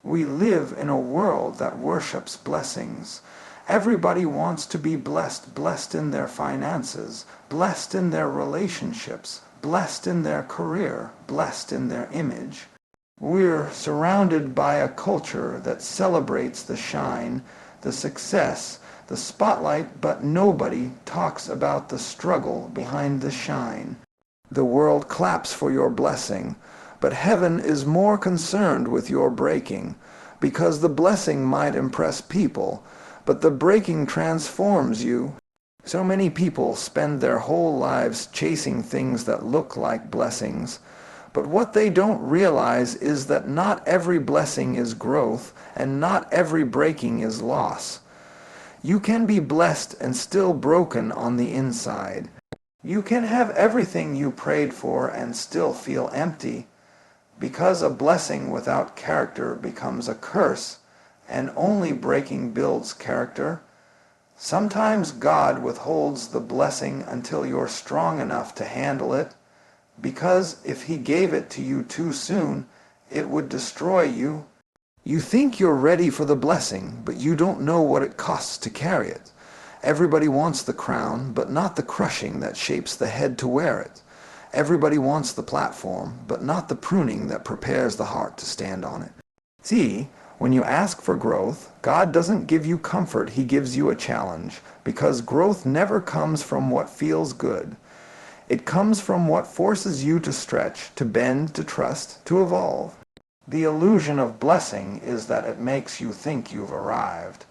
We live in a world that worships blessings. Everybody wants to be blessed, blessed in their finances, blessed in their relationships, blessed in their career, blessed in their image. We're surrounded by a culture that celebrates the shine, the success, the spotlight, but nobody talks about the struggle behind the shine. The world claps for your blessing, but heaven is more concerned with your breaking, because the blessing might impress people, but the breaking transforms you. So many people spend their whole lives chasing things that look like blessings, but what they don't realize is that not every blessing is growth, and not every breaking is loss. You can be blessed and still broken on the inside. You can have everything you prayed for and still feel empty, because a blessing without character becomes a curse, and only breaking builds character. Sometimes God withholds the blessing until you're strong enough to handle it, because if He gave it to you too soon, it would destroy you. You think you're ready for the blessing, but you don't know what it costs to carry it. Everybody wants the crown, but not the crushing that shapes the head to wear it. Everybody wants the platform, but not the pruning that prepares the heart to stand on it. See, when you ask for growth, God doesn't give you comfort, He gives you a challenge, because growth never comes from what feels good. It comes from what forces you to stretch, to bend, to trust, to evolve. The illusion of blessing is that it makes you think you've arrived.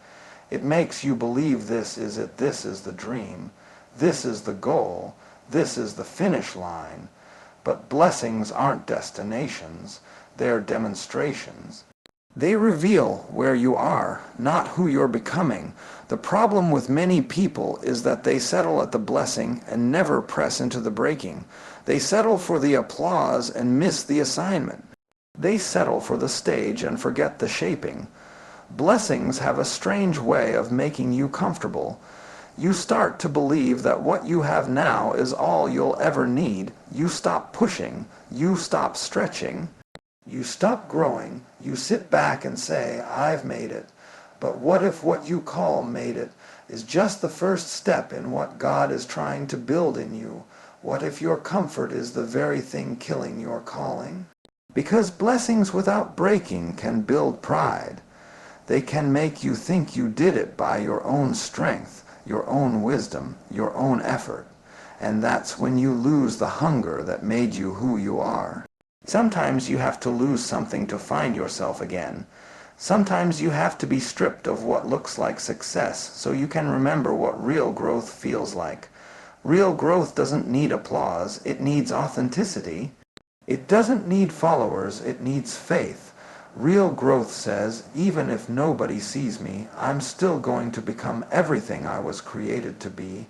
It makes you believe this is it, this is the dream, this is the goal, this is the finish line. But blessings aren't destinations, they're demonstrations. They reveal where you are, not who you're becoming. The problem with many people is that they settle at the blessing and never press into the breaking. They settle for the applause and miss the assignment. They settle for the stage and forget the shaping. Blessings have a strange way of making you comfortable. You start to believe that what you have now is all you'll ever need. You stop pushing. You stop stretching. You stop growing. You sit back and say, I've made it. But what if what you call made it is just the first step in what God is trying to build in you? What if your comfort is the very thing killing your calling? Because blessings without breaking can build pride. They can make you think you did it by your own strength, your own wisdom, your own effort. And that's when you lose the hunger that made you who you are. Sometimes you have to lose something to find yourself again. Sometimes you have to be stripped of what looks like success so you can remember what real growth feels like. Real growth doesn't need applause, it needs authenticity. It doesn't need followers, it needs faith. Real growth says, even if nobody sees me, I'm still going to become everything I was created to be.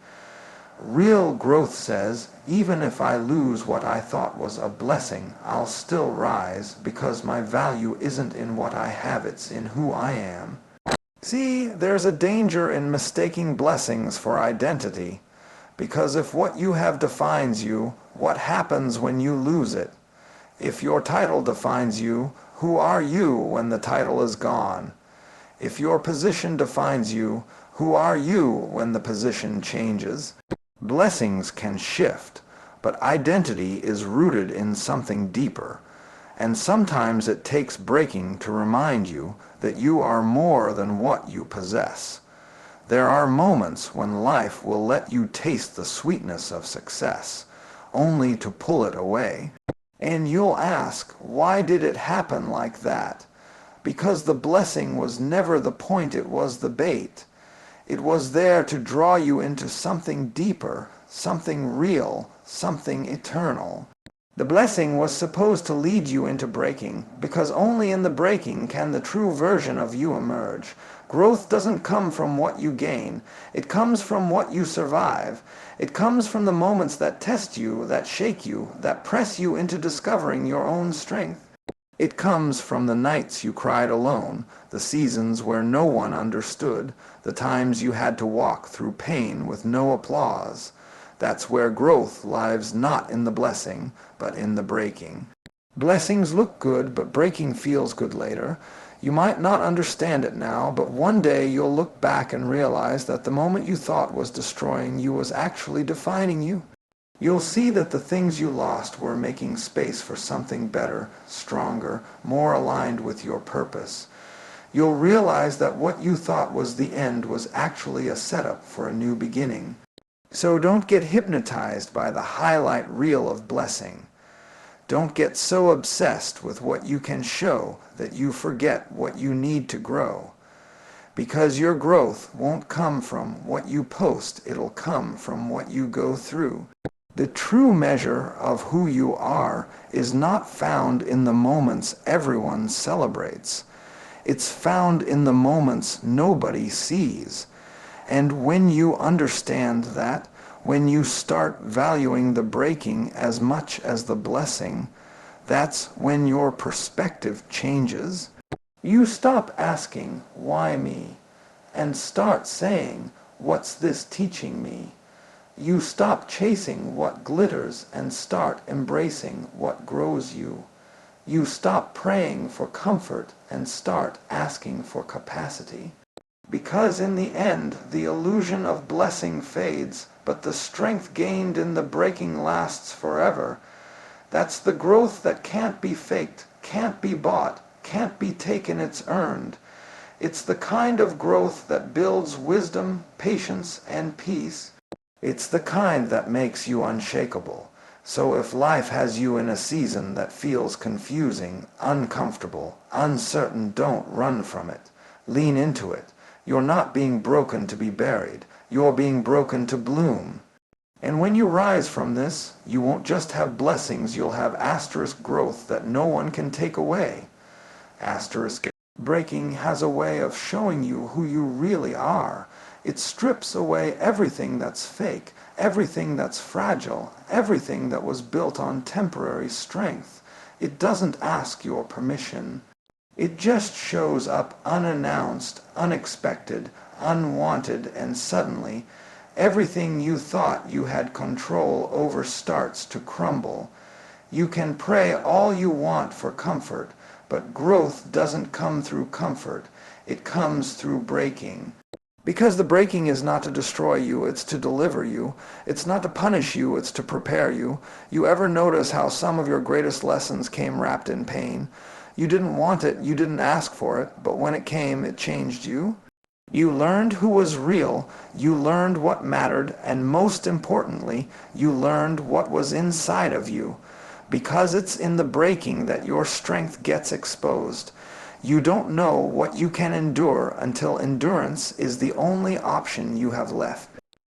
Real growth says, even if I lose what I thought was a blessing, I'll still rise, because my value isn't in what I have, it's in who I am. See, there's a danger in mistaking blessings for identity, because if what you have defines you, what happens when you lose it? If your title defines you, who are you when the title is gone? If your position defines you, who are you when the position changes? Blessings can shift, but identity is rooted in something deeper, and sometimes it takes breaking to remind you that you are more than what you possess. There are moments when life will let you taste the sweetness of success, only to pull it away. And you'll ask, why did it happen like that? Because the blessing was never the point, it was the bait. It was there to draw you into something deeper, something real, something eternal. The blessing was supposed to lead you into breaking, because only in the breaking can the true version of you emerge. Growth doesn't come from what you gain. It comes from what you survive. It comes from the moments that test you, that shake you, that press you into discovering your own strength. It comes from the nights you cried alone, the seasons where no one understood, the times you had to walk through pain with no applause. That's where growth lies, not in the blessing, but in the breaking. Blessings look good, but breaking feels good later. You might not understand it now, but one day you'll look back and realize that the moment you thought was destroying you was actually defining you. You'll see that the things you lost were making space for something better, stronger, more aligned with your purpose. You'll realize that what you thought was the end was actually a setup for a new beginning. So don't get hypnotized by the highlight reel of blessing. Don't get so obsessed with what you can show that you forget what you need to grow. Because your growth won't come from what you post, it'll come from what you go through. The true measure of who you are is not found in the moments everyone celebrates. It's found in the moments nobody sees. And when you understand that, when you start valuing the breaking as much as the blessing, that's when your perspective changes. You stop asking, why me? And start saying, what's this teaching me? You stop chasing what glitters and start embracing what grows you. You stop praying for comfort and start asking for capacity. Because in the end, the illusion of blessing fades, but the strength gained in the breaking lasts forever. That's the growth that can't be faked, can't be bought, can't be taken, it's earned. It's the kind of growth that builds wisdom, patience, and peace. It's the kind that makes you unshakable. So if life has you in a season that feels confusing, uncomfortable, uncertain, don't run from it. Lean into it. You're not being broken to be buried. You're being broken to bloom. And when you rise from this, you won't just have blessings, you'll have asterisk growth that no one can take away. Asterisk breaking has a way of showing you who you really are. It strips away everything that's fake, everything that's fragile, everything that was built on temporary strength. It doesn't ask your permission. It just shows up unannounced, unexpected, unwanted, and suddenly everything you thought you had control over starts to crumble. You can pray all you want for comfort, but growth doesn't come through comfort. It comes through breaking. Because the breaking is not to destroy you, it's to deliver you. It's not to punish you, it's to prepare you. You ever notice how some of your greatest lessons came wrapped in pain? You didn't want it, you didn't ask for it, but when it came, it changed you. You learned who was real, you learned what mattered, and most importantly, you learned what was inside of you. Because it's in the breaking that your strength gets exposed. You don't know what you can endure until endurance is the only option you have left.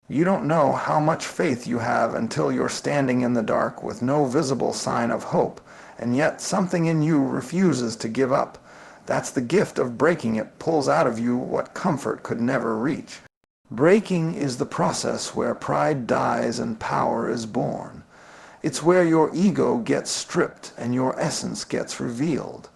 You don't know how much faith you have until you're standing in the dark with no visible sign of hope, and yet something in you refuses to give up. That's the gift of breaking. It pulls out of you what comfort could never reach. Breaking is the process where pride dies and power is born. It's where your ego gets stripped and your essence gets revealed.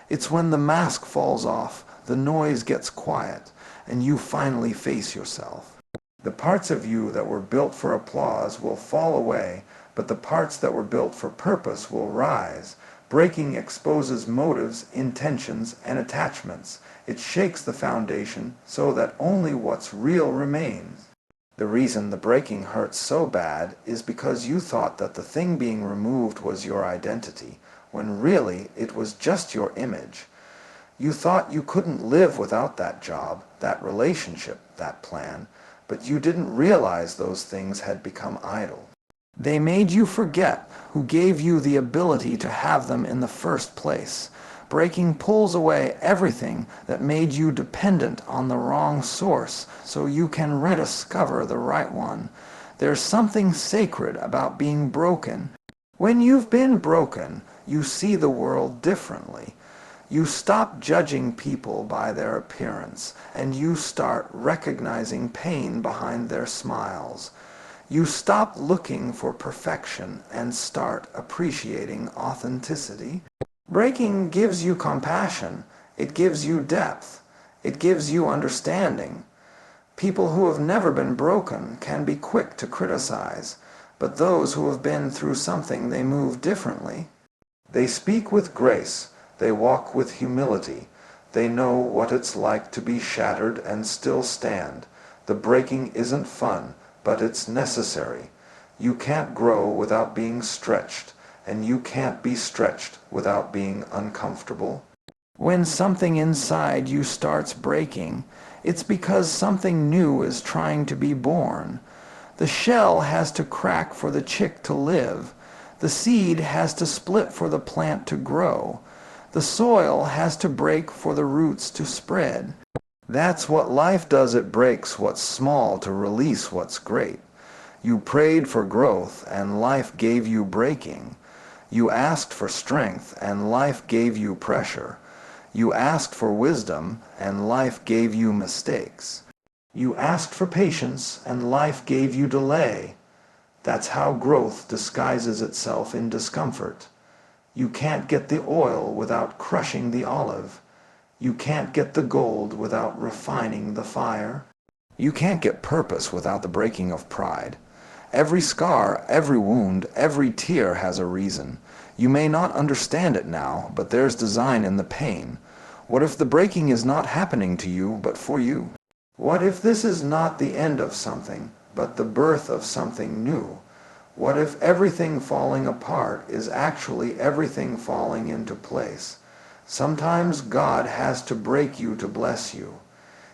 It's when the mask falls off, the noise gets quiet, and you finally face yourself. The parts of you that were built for applause will fall away, but the parts that were built for purpose will rise. Breaking exposes motives, intentions, and attachments. It shakes the foundation so that only what's real remains. The reason the breaking hurts so bad is because you thought that the thing being removed was your identity, when really it was just your image. You thought you couldn't live without that job, that relationship, that plan, but you didn't realize those things had become idle. They made you forget who gave you the ability to have them in the first place. Breaking pulls away everything that made you dependent on the wrong source so you can rediscover the right one. There's something sacred about being broken. When you've been broken, you see the world differently. You stop judging people by their appearance, and you start recognizing pain behind their smiles. You stop looking for perfection and start appreciating authenticity. Breaking gives you compassion. It gives you depth. It gives you understanding. People who have never been broken can be quick to criticize, but those who have been through something, they move differently. They speak with grace. They walk with humility. They know what it's like to be shattered and still stand. The breaking isn't fun, but it's necessary. You can't grow without being stretched, and you can't be stretched without being uncomfortable. When something inside you starts breaking, it's because something new is trying to be born. The shell has to crack for the chick to live. The seed has to split for the plant to grow. The soil has to break for the roots to spread. That's what life does. It breaks what's small to release what's great. You prayed for growth, and life gave you breaking. You asked for strength, and life gave you pressure. You asked for wisdom, and life gave you mistakes. You asked for patience, and life gave you delay. That's how growth disguises itself in discomfort. You can't get the oil without crushing the olive. You can't get the gold without refining the fire. You can't get purpose without the breaking of pride. Every scar, every wound, every tear has a reason. You may not understand it now, but there's design in the pain. What if the breaking is not happening to you, but for you? What if this is not the end of something, but the birth of something new? What if everything falling apart is actually everything falling into place? Sometimes God has to break you to bless you.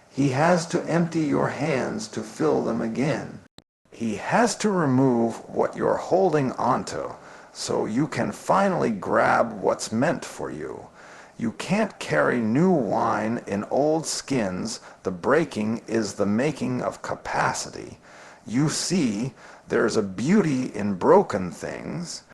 He has to empty your hands to fill them again. He has to remove what you're holding onto so you can finally grab what's meant for you. You can't carry new wine in old skins. The breaking is the making of capacity. You see, there's a beauty in broken things,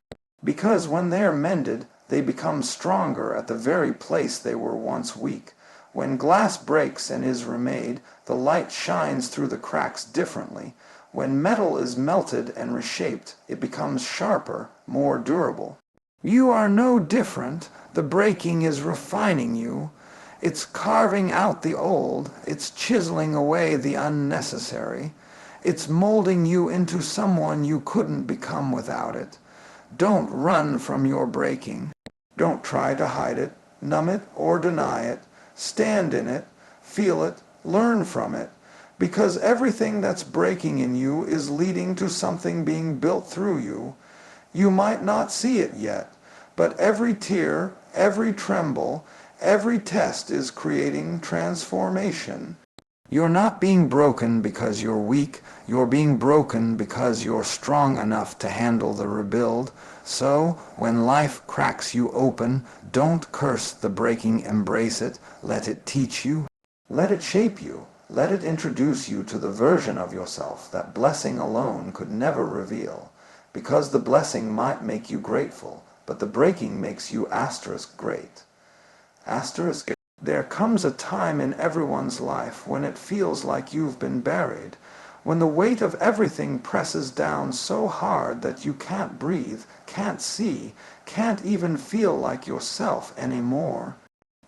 because when they're mended, they become stronger at the very place they were once weak. When glass breaks and is remade, the light shines through the cracks differently. When metal is melted and reshaped, it becomes sharper, more durable. You are no different. The breaking is refining you. It's carving out the old. It's chiseling away the unnecessary. It's molding you into someone you couldn't become without it. Don't run from your breaking. Don't try to hide it, numb it, or deny it. Stand in it, feel it, learn from it. Because everything that's breaking in you is leading to something being built through you. You might not see it yet, but every tear, every tremble, every test is creating transformation. You're not being broken because you're weak. You're being broken because you're strong enough to handle the rebuild. So, when life cracks you open, don't curse the breaking, embrace it. Let it teach you. Let it shape you. Let it introduce you to the version of yourself that blessing alone could never reveal. Because the blessing might make you grateful, but the breaking makes you great. There comes a time in everyone's life when it feels like you've been buried, when the weight of everything presses down so hard that you can't breathe, can't see, can't even feel like yourself anymore.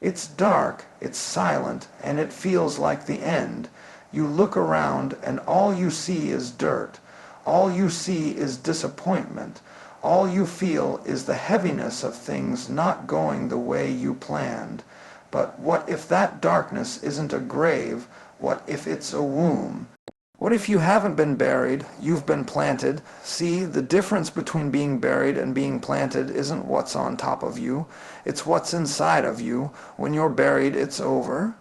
It's dark, it's silent, and it feels like the end. You look around and all you see is dirt. All you see is disappointment. All you feel is the heaviness of things not going the way you planned. But what if that darkness isn't a grave? What if it's a womb? What if you haven't been buried, you've been planted? See, the difference between being buried and being planted isn't what's on top of you, it's what's inside of you. When you're buried, it's over.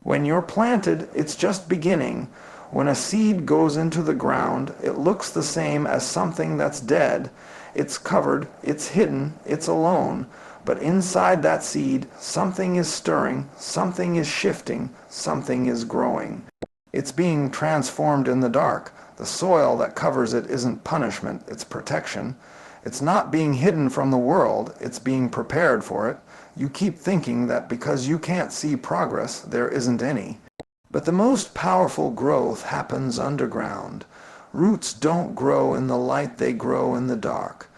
When you're planted, it's just beginning. When a seed goes into the ground, it looks the same as something that's dead. It's covered, it's hidden, it's alone. But inside that seed, something is stirring, something is shifting, something is growing. It's being transformed in the dark. The soil that covers it isn't punishment, it's protection. It's not being hidden from the world, it's being prepared for it. You keep thinking that because you can't see progress, there isn't any. But the most powerful growth happens underground. Roots don't grow in the light, they grow in the dark.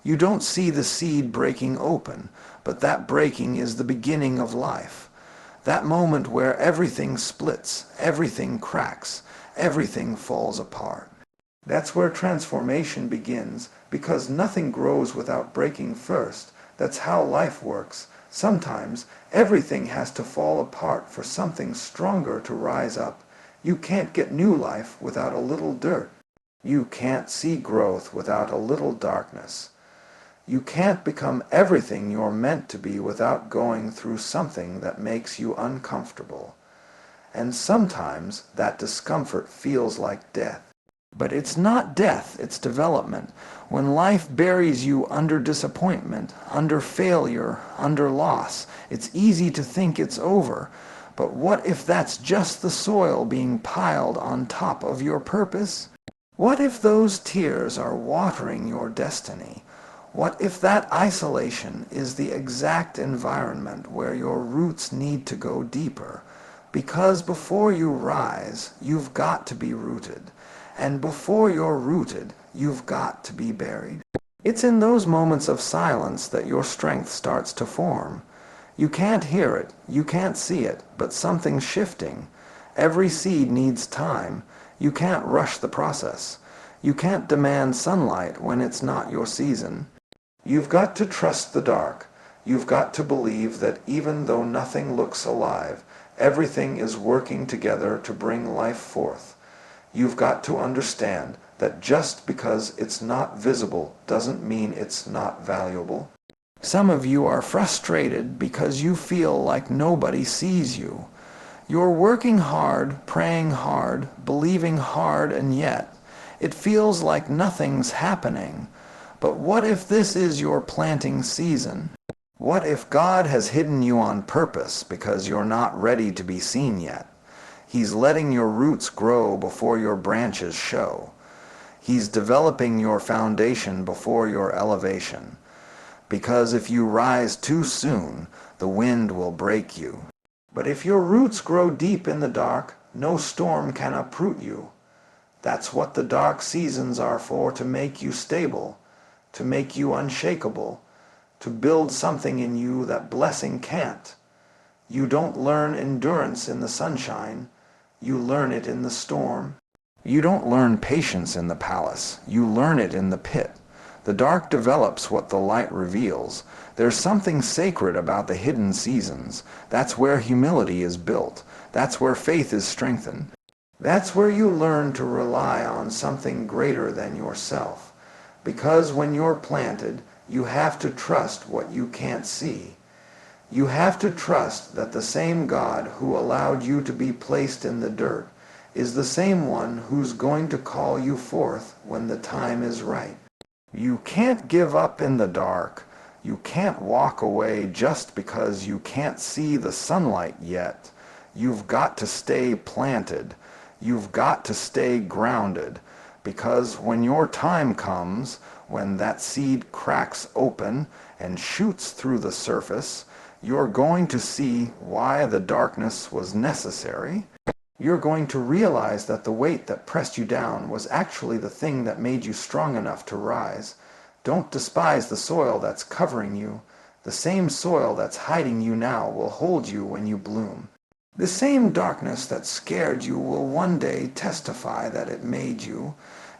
You don't see the seed breaking open, but that breaking is the beginning of life. That moment where everything splits, everything cracks, everything falls apart. That's where transformation begins, because nothing grows without breaking first. That's how life works. Sometimes everything has to fall apart for something stronger to rise up. You can't get new life without a little dirt. You can't see growth without a little darkness. You can't become everything you're meant to be without going through something that makes you uncomfortable. And sometimes that discomfort feels like death. But it's not death, it's development. When life buries you under disappointment, under failure, under loss, it's easy to think it's over. But what if that's just the soil being piled on top of your purpose? What if those tears are watering your destiny? What if that isolation is the exact environment where your roots need to go deeper? Because before you rise, you've got to be rooted. And before you're rooted, you've got to be buried. It's in those moments of silence that your strength starts to form. You can't hear it, you can't see it, but something's shifting. Every seed needs time. You can't rush the process. You can't demand sunlight when it's not your season. You've got to trust the dark. You've got to believe that even though nothing looks alive, everything is working together to bring life forth. You've got to understand that just because it's not visible doesn't mean it's not valuable. Some of you are frustrated because you feel like nobody sees you. You're working hard, praying hard, believing hard, and yet it feels like nothing's happening. But what if this is your planting season? What if God has hidden you on purpose because you're not ready to be seen yet? He's letting your roots grow before your branches show. He's developing your foundation before your elevation. Because if you rise too soon, the wind will break you. But if your roots grow deep in the dark, no storm can uproot you. That's what the dark seasons are for, to make you stable, to make you unshakable, to build something in you that blessing can't. You don't learn endurance in the sunshine. You learn it in the storm. You don't learn patience in the palace. You learn it in the pit. The dark develops what the light reveals. There's something sacred about the hidden seasons. That's where humility is built. That's where faith is strengthened. That's where you learn to rely on something greater than yourself. Because when you're planted, you have to trust what you can't see. You have to trust that the same God who allowed you to be placed in the dirt is the same one who's going to call you forth when the time is right. You can't give up in the dark. You can't walk away just because you can't see the sunlight yet. You've got to stay planted. You've got to stay grounded. Because when your time comes, when that seed cracks open and shoots through the surface, you're going to see why the darkness was necessary. You're going to realize that the weight that pressed you down was actually the thing that made you strong enough to rise. Don't despise the soil that's covering you. The same soil that's hiding you now will hold you when you bloom. The same darkness that scared you will one day testify that it made you.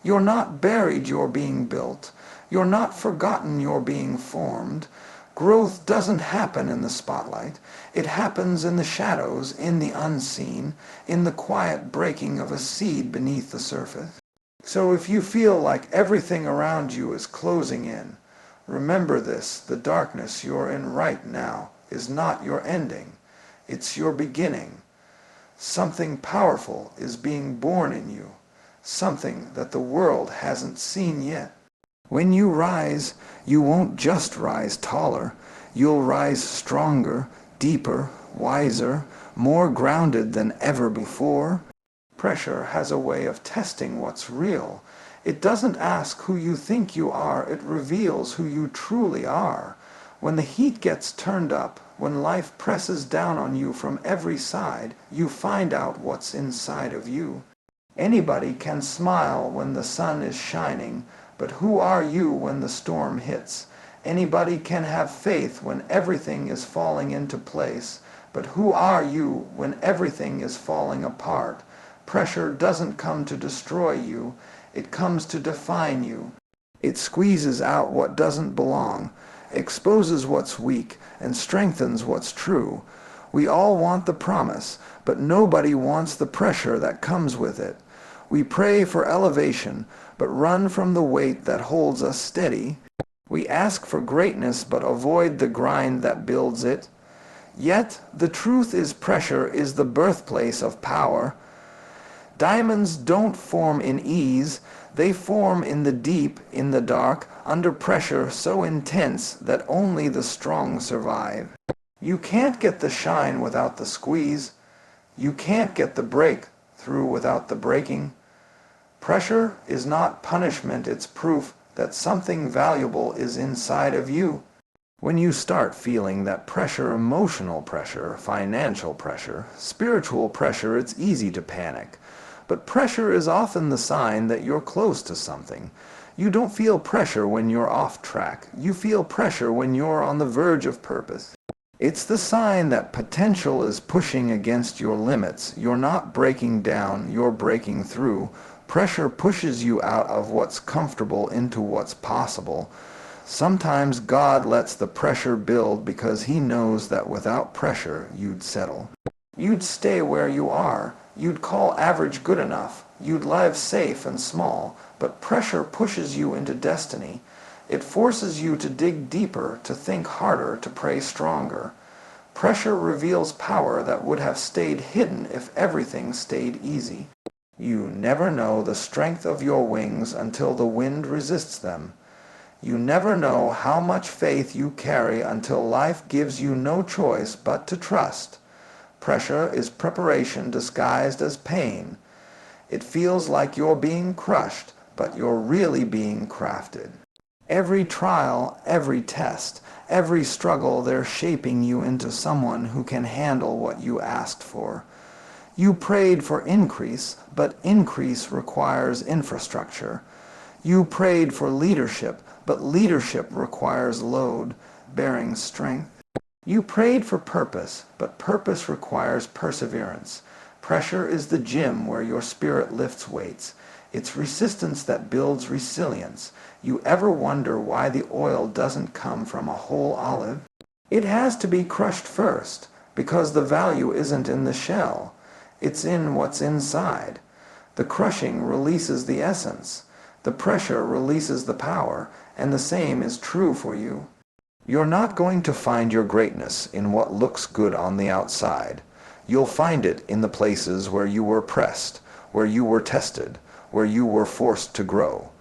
You're not buried, you're being built. You're not forgotten, you're being formed. Growth doesn't happen in the spotlight. It happens in the shadows, in the unseen, in the quiet breaking of a seed beneath the surface. So if you feel like everything around you is closing in, remember this: the darkness you're in right now is not your ending. It's your beginning. Something powerful is being born in you, something that the world hasn't seen yet. When you rise, you won't just rise taller. You'll rise stronger, deeper, wiser, more grounded than ever before. Pressure has a way of testing what's real. It doesn't ask who you think you are, it reveals who you truly are. When the heat gets turned up, when life presses down on you from every side, you find out what's inside of you. Anybody can smile when the sun is shining, but who are you when the storm hits? Anybody can have faith when everything is falling into place, but who are you when everything is falling apart? Pressure doesn't come to destroy you, it comes to define you. It squeezes out what doesn't belong. exposes what's weak, and strengthens what's true. We all want the promise, but nobody wants the pressure that comes with it. We pray for elevation, but run from the weight that holds us steady. We ask for greatness, but avoid the grind that builds it. Yet, the truth is pressure is the birthplace of power. Diamonds don't form in ease, they form in the deep, in the dark, under pressure so intense that only the strong survive. You can't get the shine without the squeeze. You can't get the break through without the breaking. Pressure is not punishment, it's proof that something valuable is inside of you. When you start feeling that pressure, emotional pressure, financial pressure, spiritual pressure, it's easy to panic. But pressure is often the sign that you're close to something. You don't feel pressure when you're off track. You feel pressure when you're on the verge of purpose. It's the sign that potential is pushing against your limits. You're not breaking down, you're breaking through. Pressure pushes you out of what's comfortable into what's possible. Sometimes God lets the pressure build because He knows that without pressure you'd settle. You'd stay where you are. You'd call average good enough. You'd live safe and small. But pressure pushes you into destiny. It forces you to dig deeper, to think harder, to pray stronger. Pressure reveals power that would have stayed hidden if everything stayed easy. You never know the strength of your wings until the wind resists them. You never know how much faith you carry until life gives you no choice but to trust. Pressure is preparation disguised as pain. It feels like you're being crushed, but you're really being crafted. Every trial, every test, every struggle, they're shaping you into someone who can handle what you asked for. You prayed for increase, but increase requires infrastructure. You prayed for leadership, but leadership requires load, bearing strength. You prayed for purpose, but purpose requires perseverance. Pressure is the gym where your spirit lifts weights. It's resistance that builds resilience. You ever wonder why the oil doesn't come from a whole olive? It has to be crushed first, because the value isn't in the shell. It's in what's inside. The crushing releases the essence. The pressure releases the power, and the same is true for you. You're not going to find your greatness in what looks good on the outside. You'll find it in the places where you were pressed, where you were tested, where you were forced to grow.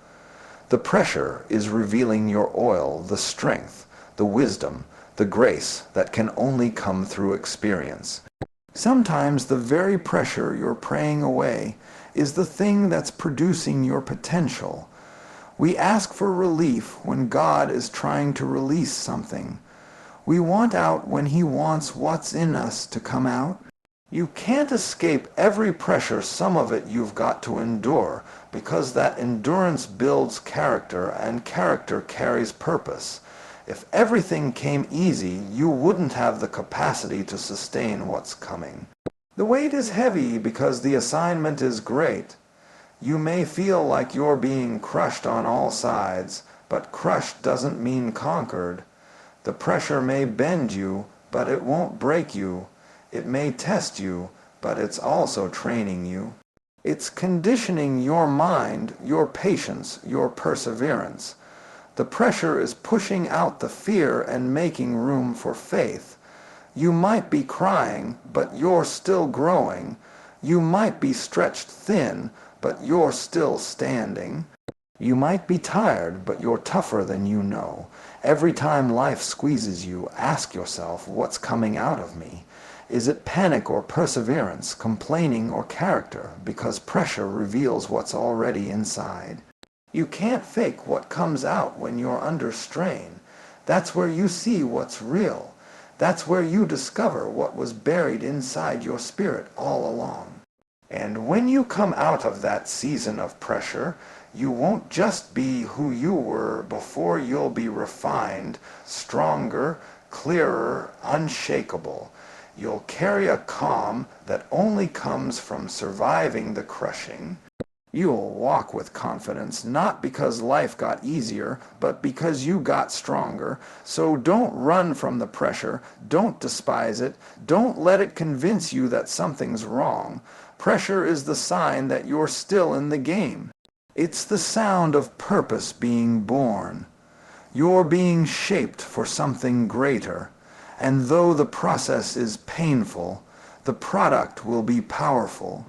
The pressure is revealing your oil, the strength, the wisdom, the grace that can only come through experience. Sometimes the very pressure you're praying away is the thing that's producing your potential. We ask for relief when God is trying to release something. We want out when He wants what's in us to come out. You can't escape every pressure. Some of it you've got to endure, because that endurance builds character, and character carries purpose. If everything came easy, you wouldn't have the capacity to sustain what's coming. The weight is heavy because the assignment is great. You may feel like you're being crushed on all sides, but crushed doesn't mean conquered. The pressure may bend you, but it won't break you. It may test you, but it's also training you. It's conditioning your mind, your patience, your perseverance. The pressure is pushing out the fear and making room for faith. You might be crying, but you're still growing. You might be stretched thin, but you're still standing. You might be tired, but you're tougher than you know. Every time life squeezes you, ask yourself, what's coming out of me? Is it panic or perseverance, complaining or character? Because pressure reveals what's already inside. You can't fake what comes out when you're under strain. That's where you see what's real. That's where you discover what was buried inside your spirit all along. And when you come out of that season of pressure, you won't just be who you were before. You'll be refined, stronger, clearer, unshakable. You'll carry a calm that only comes from surviving the crushing. You'll walk with confidence, not because life got easier, but because you got stronger. So don't run from the pressure, don't despise it, don't let it convince you that something's wrong. Pressure is the sign that you're still in the game. It's the sound of purpose being born. You're being shaped for something greater, and though the process is painful, the product will be powerful.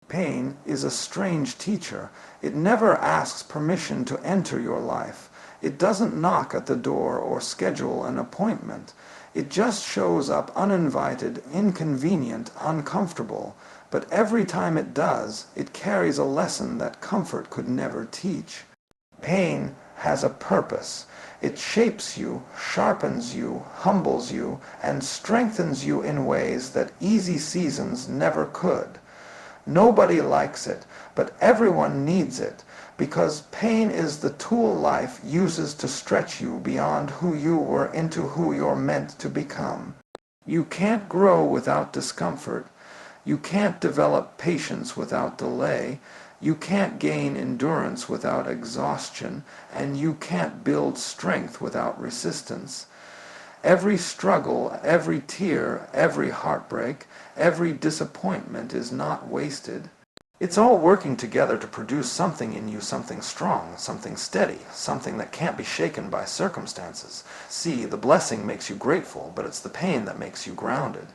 Pain is a strange teacher. It never asks permission to enter your life. It doesn't knock at the door or schedule an appointment. It just shows up uninvited, inconvenient, uncomfortable. But every time it does, it carries a lesson that comfort could never teach. Pain has a purpose. It shapes you, sharpens you, humbles you, and strengthens you in ways that easy seasons never could. Nobody likes it, but everyone needs it, because pain is the tool life uses to stretch you beyond who you were into who you're meant to become. You can't grow without discomfort. You can't develop patience without delay. You can't gain endurance without exhaustion, and you can't build strength without resistance. Every struggle, every tear, every heartbreak, every disappointment is not wasted. It's all working together to produce something in you, something strong, something steady, something that can't be shaken by circumstances. See, the blessing makes you grateful, but it's the pain that makes you grounded.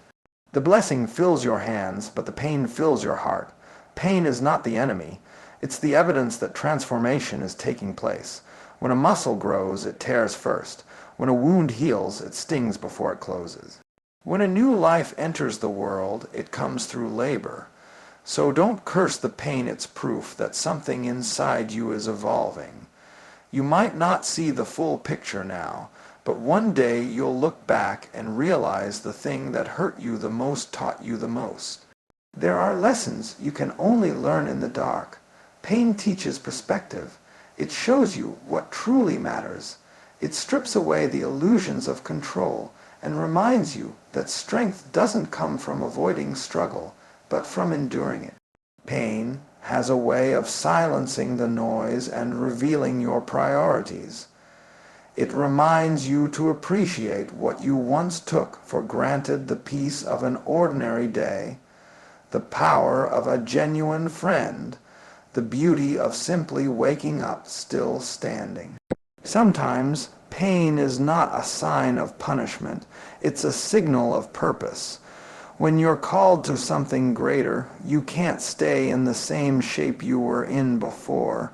The blessing fills your hands, but the pain fills your heart. Pain is not the enemy. It's the evidence that transformation is taking place. When a muscle grows, it tears first. When a wound heals, it stings before it closes. When a new life enters the world, it comes through labor. So don't curse the pain, it's proof that something inside you is evolving. You might not see the full picture now, but one day you'll look back and realize the thing that hurt you the most taught you the most. There are lessons you can only learn in the dark. Pain teaches perspective. It shows you what truly matters. It strips away the illusions of control and reminds you that strength doesn't come from avoiding struggle, but from enduring it. Pain has a way of silencing the noise and revealing your priorities. It reminds you to appreciate what you once took for granted, the peace of an ordinary day, the power of a genuine friend, the beauty of simply waking up still standing. Sometimes pain is not a sign of punishment, it's a signal of purpose. When you're called to something greater, you can't stay in the same shape you were in before.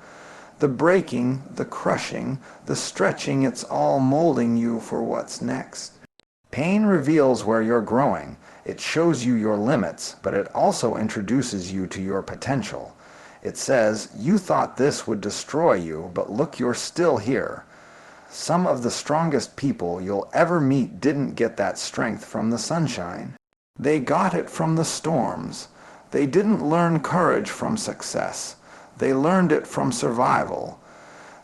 The breaking, the crushing, the stretching, it's all molding you for what's next. Pain reveals where you're growing. It shows you your limits, but it also introduces you to your potential. It says, you thought this would destroy you, but look, you're still here. Some of the strongest people you'll ever meet didn't get that strength from the sunshine. They got it from the storms. They didn't learn courage from success. They learned it from survival.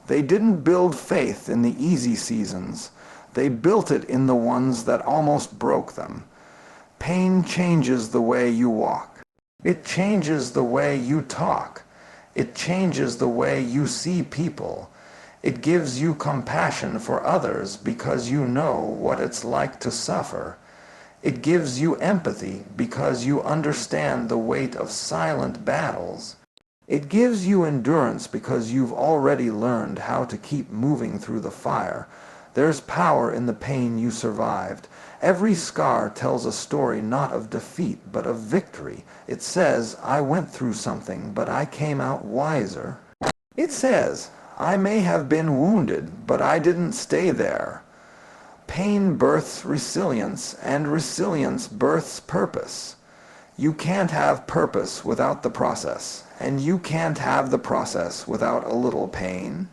They didn't build faith in the easy seasons. They built it in the ones that almost broke them. Pain changes the way you walk. It changes the way you talk. It changes the way you see people. It gives you compassion for others because you know what it's like to suffer. It gives you empathy because you understand the weight of silent battles. It gives you endurance because you've already learned how to keep moving through the fire. There's power in the pain you survived. Every scar tells a story not of defeat, but of victory. It says, I went through something, but I came out wiser. It says, I may have been wounded, but I didn't stay there. Pain births resilience, and resilience births purpose. You can't have purpose without the process, and you can't have the process without a little pain.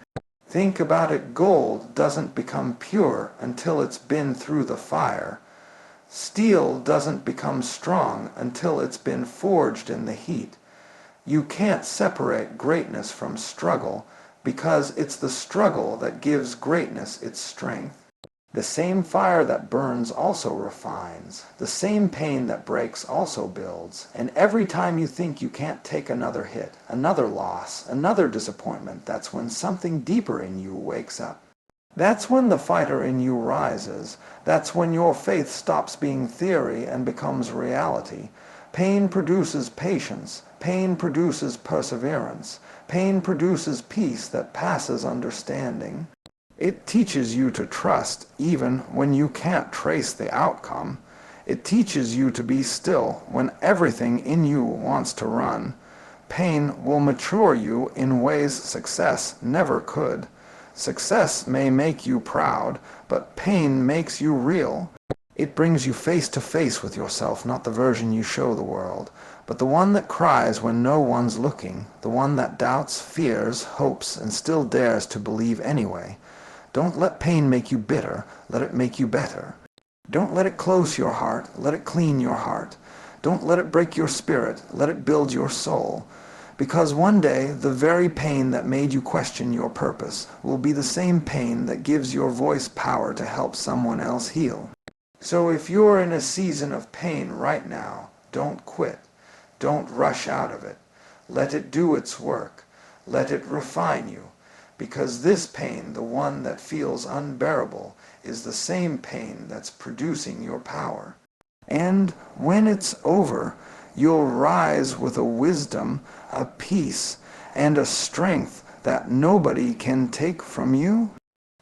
Think about it, gold doesn't become pure until it's been through the fire. Steel doesn't become strong until it's been forged in the heat. You can't separate greatness from struggle because it's the struggle that gives greatness its strength. The same fire that burns also refines. The same pain that breaks also builds. And every time you think you can't take another hit, another loss, another disappointment, that's when something deeper in you wakes up. That's when the fighter in you rises. That's when your faith stops being theory and becomes reality. Pain produces patience. Pain produces perseverance. Pain produces peace that passes understanding. It teaches you to trust even when you can't trace the outcome. It teaches you to be still when everything in you wants to run. Pain will mature you in ways success never could. Success may make you proud, but pain makes you real. It brings you face to face with yourself, not the version you show the world, but the one that cries when no one's looking, the one that doubts, fears, hopes, and still dares to believe anyway. Don't let pain make you bitter, let it make you better. Don't let it close your heart, let it clean your heart. Don't let it break your spirit, let it build your soul. Because one day, the very pain that made you question your purpose will be the same pain that gives your voice power to help someone else heal. So if you're in a season of pain right now, don't quit. Don't rush out of it. Let it do its work. Let it refine you. Because this pain, the one that feels unbearable, is the same pain that's producing your power. And when it's over, you'll rise with a wisdom, a peace, and a strength that nobody can take from you.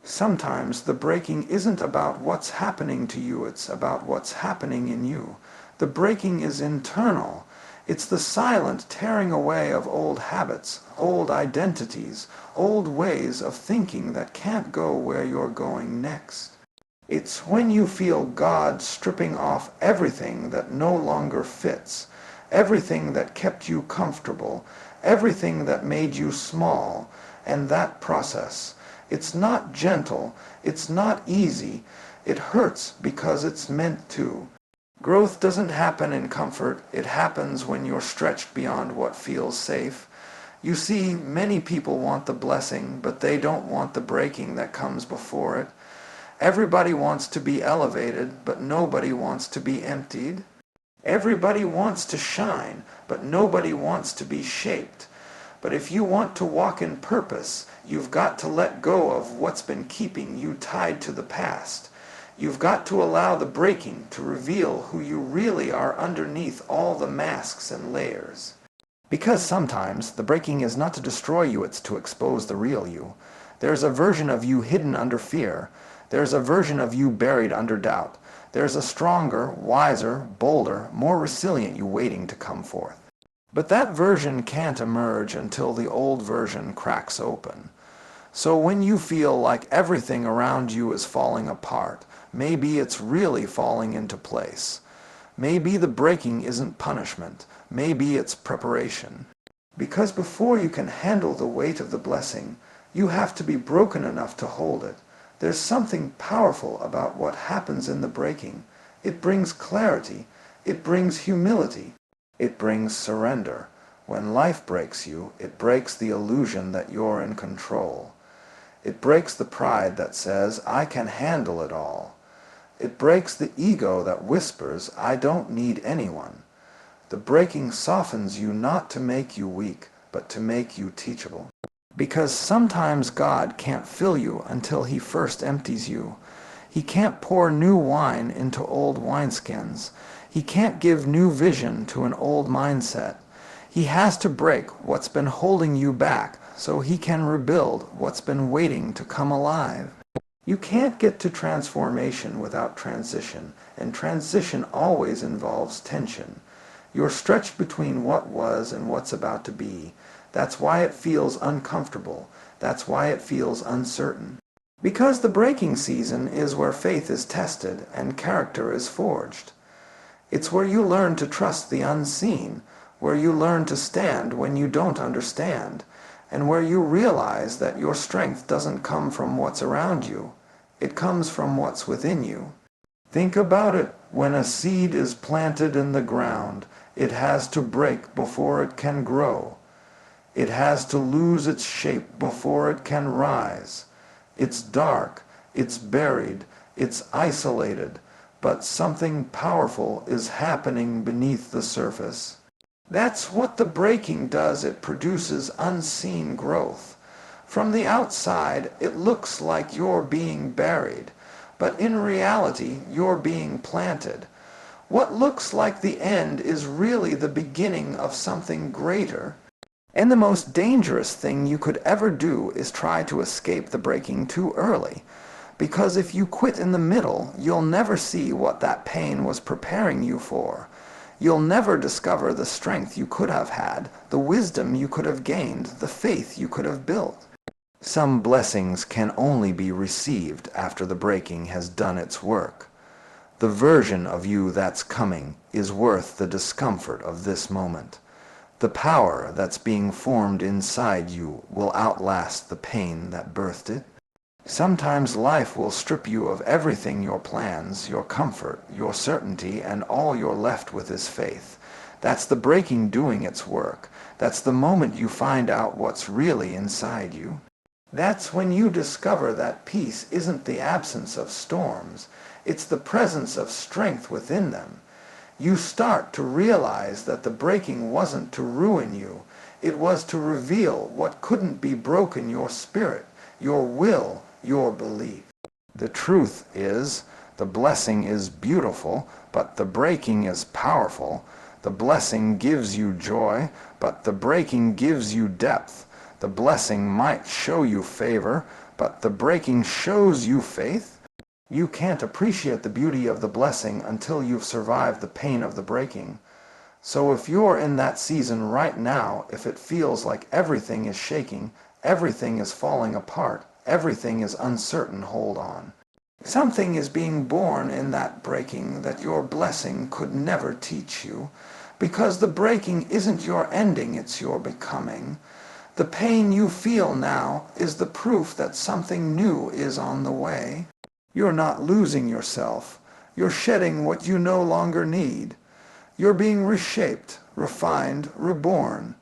Sometimes the breaking isn't about what's happening to you, it's about what's happening in you. The breaking is internal. It's the silent tearing away of old habits, old identities, old ways of thinking that can't go where you're going next. It's when you feel God stripping off everything that no longer fits, everything that kept you comfortable, everything that made you small, and that process. It's not gentle, it's not easy, it hurts because it's meant to. Growth doesn't happen in comfort, it happens when you're stretched beyond what feels safe. You see, many people want the blessing, but they don't want the breaking that comes before it. Everybody wants to be elevated, but nobody wants to be emptied. Everybody wants to shine, but nobody wants to be shaped. But if you want to walk in purpose, you've got to let go of what's been keeping you tied to the past. You've got to allow the breaking to reveal who you really are underneath all the masks and layers. Because sometimes the breaking is not to destroy you, it's to expose the real you. There's a version of you hidden under fear. There's a version of you buried under doubt. There's a stronger, wiser, bolder, more resilient you waiting to come forth. But that version can't emerge until the old version cracks open. So when you feel like everything around you is falling apart, maybe it's really falling into place. Maybe the breaking isn't punishment. Maybe it's preparation. Because before you can handle the weight of the blessing, you have to be broken enough to hold it. There's something powerful about what happens in the breaking. It brings clarity. It brings humility. It brings surrender. When life breaks you, it breaks the illusion that you're in control. It breaks the pride that says, I can handle it all. It breaks the ego that whispers, I don't need anyone. The breaking softens you not to make you weak, but to make you teachable. Because sometimes God can't fill you until He first empties you. He can't pour new wine into old wineskins. He can't give new vision to an old mindset. He has to break what's been holding you back so He can rebuild what's been waiting to come alive. You can't get to transformation without transition, and transition always involves tension. You're stretched between what was and what's about to be. That's why it feels uncomfortable. That's why it feels uncertain. Because the breaking season is where faith is tested and character is forged. It's where you learn to trust the unseen, where you learn to stand when you don't understand, and where you realize that your strength doesn't come from what's around you. It comes from what's within you. Think about it. When a seed is planted in the ground, it has to break before it can grow. It has to lose its shape before it can rise. It's dark, it's buried, It's isolated, but something powerful is happening beneath the surface. That's what the breaking does. It produces unseen growth. From the outside, it looks like you're being buried, but in reality, you're being planted. What looks like the end is really the beginning of something greater. And the most dangerous thing you could ever do is try to escape the breaking too early. Because if you quit in the middle, you'll never see what that pain was preparing you for. You'll never discover the strength you could have had, the wisdom you could have gained, the faith you could have built. Some blessings can only be received after the breaking has done its work. The version of you that's coming is worth the discomfort of this moment. The power that's being formed inside you will outlast the pain that birthed it. Sometimes life will strip you of everything, your plans, your comfort, your certainty, and all you're left with is faith. That's the breaking doing its work. That's the moment you find out what's really inside you. That's when you discover that peace isn't the absence of storms, it's the presence of strength within them. You start to realize that the breaking wasn't to ruin you, it was to reveal what couldn't be broken: your spirit, your will, your belief. The truth is, the blessing is beautiful, but the breaking is powerful. The blessing gives you joy, but the breaking gives you depth. The blessing might show you favor, but the breaking shows you faith. You can't appreciate the beauty of the blessing until you've survived the pain of the breaking. So if you're in that season right now, if it feels like everything is shaking, everything is falling apart, everything is uncertain, hold on. Something is being born in that breaking that your blessing could never teach you, because the breaking isn't your ending, it's your becoming. The pain you feel now is the proof that something new is on the way. You're not losing yourself. You're shedding what you no longer need. You're being reshaped, refined, reborn.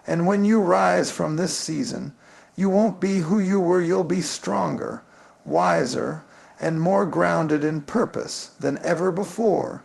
And when you rise from this season, you won't be who you were. You'll be stronger, wiser, and more grounded in purpose than ever before.